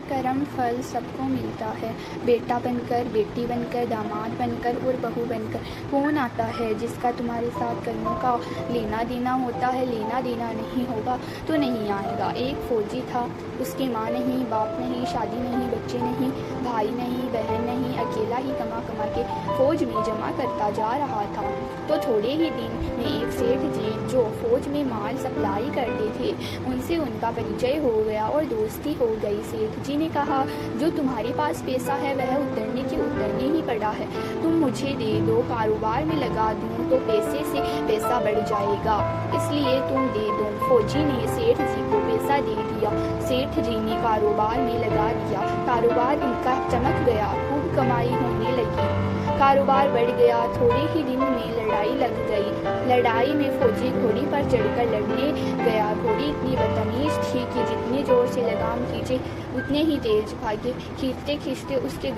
कर्म फल सबको मिलता है। बेटा बनकर, बेटी बनकर, दामाद बनकर और बहू बनकर कौन आता है जिसका तुम्हारे साथ कर्मों का लेना देना होता है। लेना देना नहीं होगा तो नहीं आएगा। एक फौजी था, उसकी माँ नहीं, बाप नहीं, शादी नहीं, बच्चे नहीं, भाई नहीं, बहन नहीं, अकेला ही कमा कमा के फौज में जमा करता जा रहा था। तो थोड़े ही दिन में एक सेठ जी जो फौज में माल सप्लाई करते थे, उनसे उनका परिचय हो गया और दोस्ती हो गई। सेठ जी ने कहा, जो तुम्हारे पास पैसा है वह उतरने ही पड़ा है, तुम मुझे दे दो, कारोबार में लगा दूं तो पैसे से पैसा बढ़ जाएगा, इसलिए तुम दे दो। फौजी ने सेठ जी को पैसा दे दिया। सेठ जी ने कारोबार में लगा दिया। कारोबार उनका चमक गया, खूब कमाई होने लगी, कारोबार बढ़ गया। थोड़े ही दिन में लड़ाई लग गई। लड़ाई में फौजी घोड़ी पर चढ़कर लड़ने गया। घोड़ी इतनी बदतमीज थी कि जितने जोर से लगाम खींचे उतने ही तेज भागे। खींचते खींचते उसके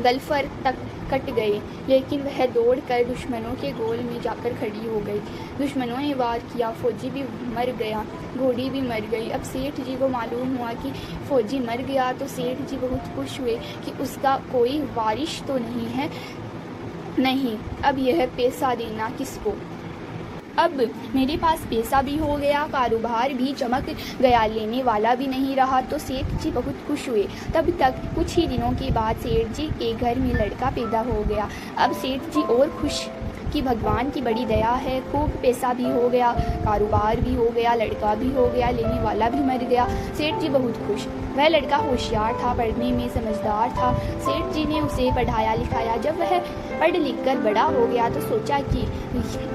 गलफर तक कट गए, लेकिन वह दौड़कर दुश्मनों के गोल में जाकर खड़ी हो गई। दुश्मनों ने वार किया, फौजी भी मर गया, घोड़ी भी मर गई। अब सेठ जी को मालूम हुआ कि फौजी मर गया तो सेठ जी बहुत खुश हुए कि उसका कोई वारिश तो नहीं है। नहीं, अब यह पैसा देना किसको? अब मेरे पास पैसा भी हो गया, कारोबार भी चमक गया, लेने वाला भी नहीं रहा। तो सेठ जी बहुत खुश हुए। तब तक कुछ ही दिनों के बाद सेठ जी के घर में लड़का पैदा हो गया। अब सेठ जी और खुश कि भगवान की बड़ी दया है, खूब पैसा भी हो गया, कारोबार भी हो गया, लड़का भी हो गया, लेने वाला भी मर गया। सेठ जी बहुत खुश। वह लड़का होशियार था, पढ़ने में समझदार था। सेठ जी ने उसे पढ़ाया लिखाया। जब वह पढ़ लिख कर बड़ा हो गया तो सोचा कि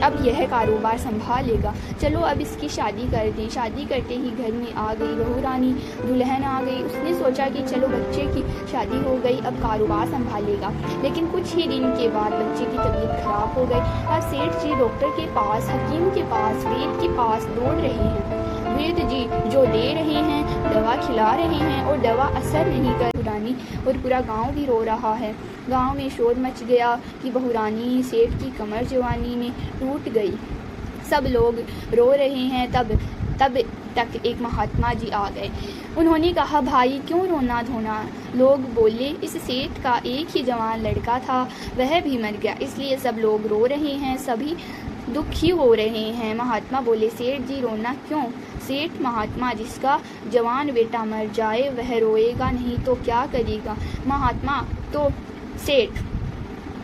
अब यह कारोबार संभालेगा, चलो अब इसकी शादी कर दें। शादी करते ही घर में आ गई बहू रानी, दुल्हन आ गई। उसने सोचा कि चलो बच्चे की शादी हो गई, अब कारोबार संभालेगा। लेकिन कुछ ही दिन के बाद बच्चे की तबीयत खराब हो गई। अब सेठ जी डॉक्टर के पास, हकीम के पास, वैद्य के पास दौड़ रहे हैं। वैद्य जी जो दे रहे हैं, दवा खिला रहे हैं और दवा असर नहीं कर रानी, और पूरा गांव भी रो रहा है। गांव में शोर मच गया कि बहू रानी सेठ की कमर जवानी में टूट गई। सब लोग रो रहे हैं। तब तक एक महात्मा जी आ गए। उन्होंने कहा, भाई क्यों रोना धोना? लोग बोले, इस सेठ का एक ही जवान लड़का था, वह भी मर गया, इसलिए सब लोग रो रहे हैं, सभी दुखी हो रहे हैं। महात्मा बोले, सेठ जी रोना क्यों? सेठ महात्मा, जिसका जवान बेटा मर जाए वह रोएगा नहीं तो क्या करेगा? महात्मा, तो सेठ,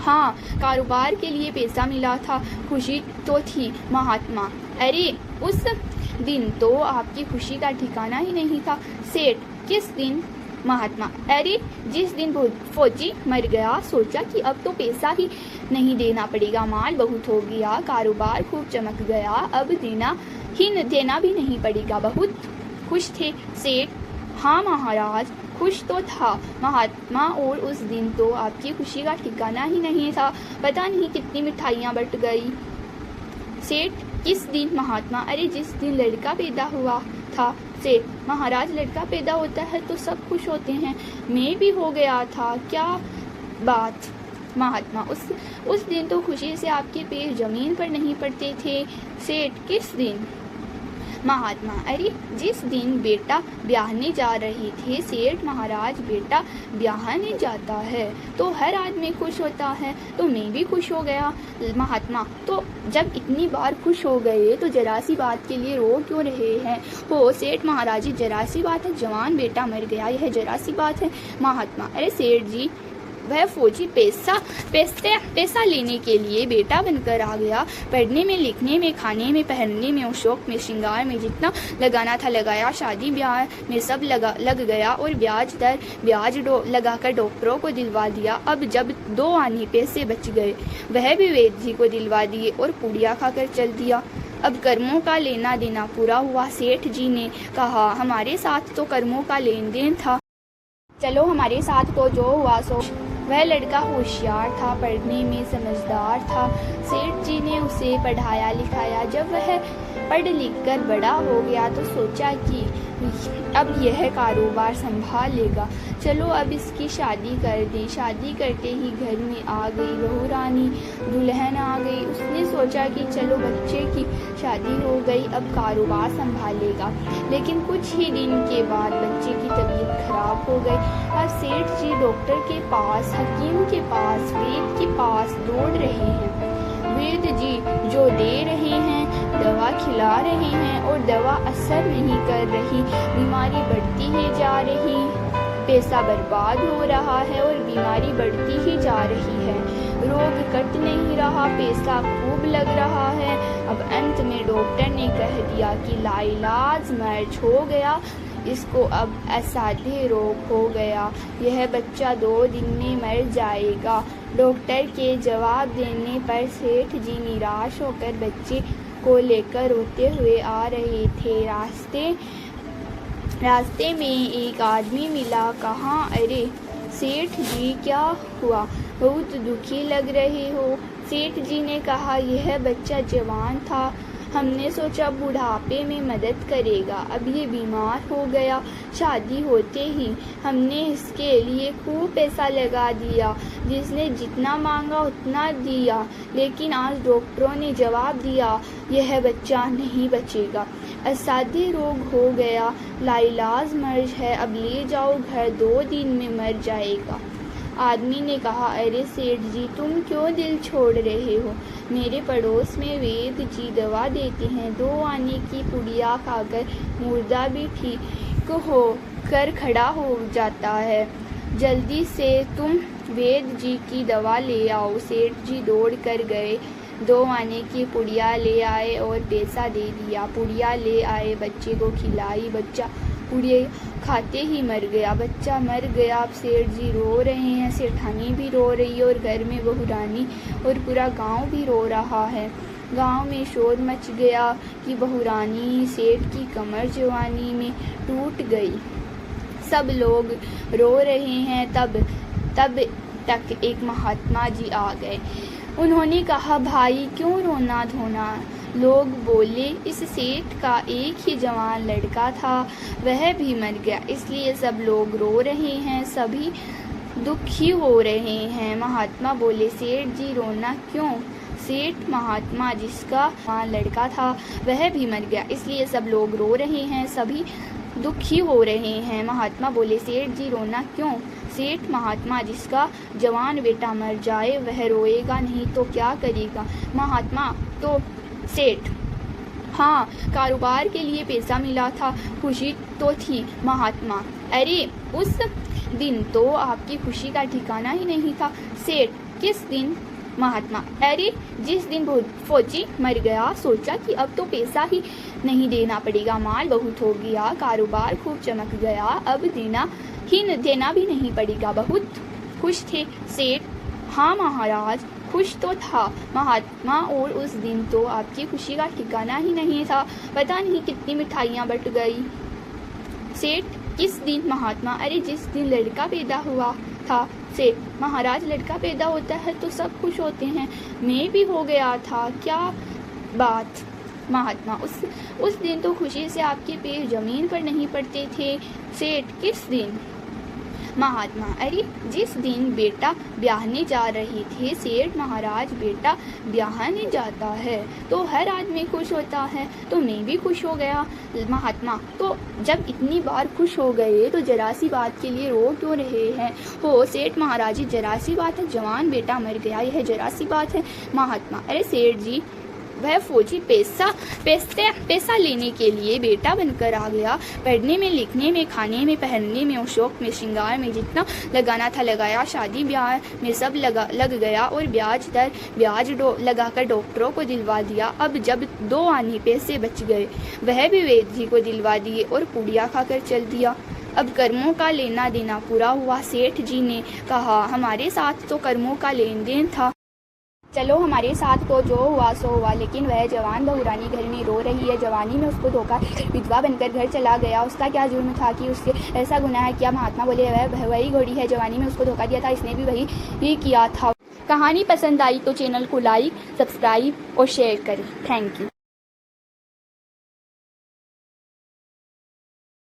हाँ, कारोबार के लिए पैसा मिला था, खुशी तो थी। महात्मा, अरे उस दिन तो आपकी खुशी का ठिकाना ही नहीं था। सेठ, किस दिन? महात्मा, अरे जिस दिन फौजी मर गया, सोचा कि अब तो पैसा ही नहीं देना पड़ेगा, माल बहुत हो गया, कारोबार खूब चमक गया, अब देना भी नहीं पड़ेगा। बहुत खुश थे सेठ। हाँ महाराज, खुश तो था महात्मा, और उस दिन तो आपकी खुशी का ठिकाना ही नहीं था, पता नहीं कितनी मिठाइयाँ बट गई। सेठ, किस दिन? महात्मा, अरे जिस दिन लड़का पैदा हुआ था। सेठ, महाराज लड़का पैदा होता है तो सब खुश होते हैं, मैं भी हो गया था, क्या बात? महात्मा, उस दिन तो खुशी से आपके पैर जमीन पर नहीं पड़ते थे। सेठ, किस दिन? महात्मा, अरे जिस दिन बेटा ब्याहने जा रहे थे। सेठ, महाराज बेटा ब्याहने जाता है तो हर आदमी खुश होता है, तो मैं भी खुश हो गया। महात्मा, तो जब इतनी बार खुश हो गए तो जरा सी बात के लिए रो क्यों रहे हैं? हो सेठ महाराज जी, जरा सी बात है, जवान बेटा मर गया, यह जरा सी बात है। महात्मा, अरे सेठ जी, वह फौजी पैसा लेने के लिए बेटा बनकर आ गया। पढ़ने में, लिखने में, खाने में, पहनने में, शौक में, श्रृंगार में जितना लगाना था लगाया, शादी ब्याह में सब लग गया, और ब्याज लगाकर डॉक्टरों को दिलवा दिया। अब जब 2 आने पैसे बच गए, वह भी वैद्य जी को दिलवा दिए और पूड़ियाँ खाकर चल दिया। अब कर्मों का लेना देना पूरा हुआ। सेठ जी ने कहा, हमारे साथ तो कर्मों का लेन देन था, चलो हमारे साथ तो जो हुआ सो। वह लड़का होशियार था, पढ़ने में समझदार था। सेठ जी ने उसे पढ़ाया लिखाया। जब वह पढ़ लिख कर बड़ा हो गया तो सोचा कि अब यह कारोबार संभाल लेगा, चलो अब इसकी शादी कर दें। शादी करते ही घर में आ गई बहू रानी, दुल्हन आ गई। उसने सोचा कि चलो बच्चे की शादी हो गई, अब कारोबार संभालेगा। लेकिन कुछ ही दिन के बाद बच्चे की तबीयत खराब हो गई। अब सेठ जी डॉक्टर के पास, हकीम के पास, वैद्य के पास दौड़ रहे हैं। वैद्य जी जो दे रहे हैं, दवा खिला रहे हैं और दवा असर नहीं कर रही, बीमारी बढ़ती ही जा रही, पैसा बर्बाद हो रहा है और बीमारी बढ़ती ही जा रही है। रोग कट नहीं रहा, पैसा खूब लग रहा है। अब अंत में डॉक्टर ने कह दिया कि लाइलाज मर्ज हो गया, इसको अब असाध्य रोग हो गया, यह बच्चा 2 दिन में मर जाएगा। डॉक्टर के जवाब देने पर सेठ जी निराश होकर बच्चे को लेकर रोते हुए आ रहे थे। रास्ते में एक आदमी मिला। कहा, अरे सेठ जी क्या हुआ, बहुत दुखी लग रहे हो। सेठ जी ने कहा, यह बच्चा जवान था, हमने सोचा बुढ़ापे में मदद करेगा, अब ये बीमार हो गया। शादी होते ही हमने इसके लिए खूब पैसा लगा दिया, जिसने जितना मांगा उतना दिया, लेकिन आज डॉक्टरों ने जवाब दिया यह बच्चा नहीं बचेगा, असाध्य रोग हो गया, लाइलाज मर्ज है, अब ले जाओ घर, 2 दिन में मर जाएगा। आदमी ने कहा, अरे सेठ जी तुम क्यों दिल छोड़ रहे हो, मेरे पड़ोस में वैद्य जी दवा देते हैं, 2 आने की पुड़िया खाकर मुर्दा भी ठीक हो कर खड़ा हो जाता है, जल्दी से तुम वैद्य जी की दवा ले आओ। सेठ जी दौड़ कर गए, 2 आने की पुड़िया ले आए और पैसा दे दिया। पुड़िया ले आए, बच्चे को खिलाई, बच्चा पुड़िया खाते ही मर गया, बच्चा मर गया। अब सेठ जी रो रहे हैं, सेठानी भी रो रही है और घर में बहू रानी और पूरा गांव भी रो रहा है। गांव में शोर मच गया कि बहू रानी सेठ की कमर जवानी में टूट गई। सब लोग रो रहे हैं। तब तक एक महात्मा जी आ गए। उन्होंने कहा, भाई क्यों रोना धोना। लोग बोले, इस सेठ का एक ही जवान लड़का था, वह भी मर गया, इसलिए सब लोग रो रहे हैं, सभी दुखी हो रहे हैं। महात्मा बोले, सेठ जी रोना क्यों। सेठ महात्मा जिसका जवान लड़का था वह भी मर गया, इसलिए सब लोग रो रहे हैं, सभी दुखी हो रहे हैं। महात्मा बोले, सेठ जी रोना क्यों। सेठ महात्मा जिसका जवान बेटा मर जाए वह रोएगा नहीं तो क्या करेगा। महात्मा, तो सेठ, हाँ कारोबार के लिए पैसा मिला था, खुशी तो थी। महात्मा, अरे उस दिन तो आपकी खुशी का ठिकाना ही नहीं था। सेठ, किस दिन। महात्मा, अरे जिस दिन फौजी मर गया, सोचा कि अब तो पैसा ही नहीं देना पड़ेगा, माल बहुत हो गया, कारोबार खूब चमक गया, अब देना भी नहीं पड़ेगा, बहुत खुश थे। सेठ, हाँ महाराज खुश तो था। महात्मा, और उस दिन तो आपकी खुशी का ठिकाना ही नहीं था, पता नहीं कितनी मिठाइयाँ बट गई। सेठ, किस दिन। महात्मा, अरे जिस दिन लड़का पैदा हुआ था। सेठ, महाराज लड़का पैदा होता है तो सब खुश होते हैं, मैं भी हो गया था, क्या बात। महात्मा, उस दिन तो खुशी से आपके पैर जमीन पर नहीं पड़ते थे। सेठ, किस दिन। महात्मा, अरे जिस दिन बेटा ब्याहने जा रहे थे। सेठ, महाराज बेटा ब्याहने जाता है तो हर आदमी खुश होता है, तो मैं भी खुश हो गया। महात्मा, तो जब इतनी बार खुश हो गए तो जरा सी बात के लिए रो क्यों रहे हैं हो। सेठ, महाराज जी जरा सी बात है, जवान बेटा मर गया, यह जरा सी बात है। महात्मा, अरे सेठ जी वह फौजी पैसा लेने के लिए बेटा बनकर आ गया, पढ़ने में, लिखने में, खाने में, पहनने में और शौक में, श्रृंगार में जितना लगाना था लगाया, शादी ब्याह में सब लग गया और ब्याज लगाकर डॉक्टरों को दिलवा दिया। अब जब 2 आने पैसे बच गए वह भी वैद्य जी को दिलवा दिए और पुड़िया खाकर चल दिया। अब कर्मों का लेना देना पूरा हुआ। सेठ जी ने कहा, हमारे साथ तो कर्मों का लेन देन था, चलो हमारे साथ तो जो हुआ सो हुआ, लेकिन वह जवान बहू रानी घर में रो रही है, जवानी में उसको धोखा विधवा बनकर घर चला गया, उसका क्या जुर्म था कि उससे ऐसा गुनाह किया। महात्मा बोले, वह वही घोड़ी है, जवानी में उसको धोखा दिया था, इसने भी वही किया था। कहानी पसंद आई तो चैनल को लाइक, सब्सक्राइब और शेयर करें। Thank you.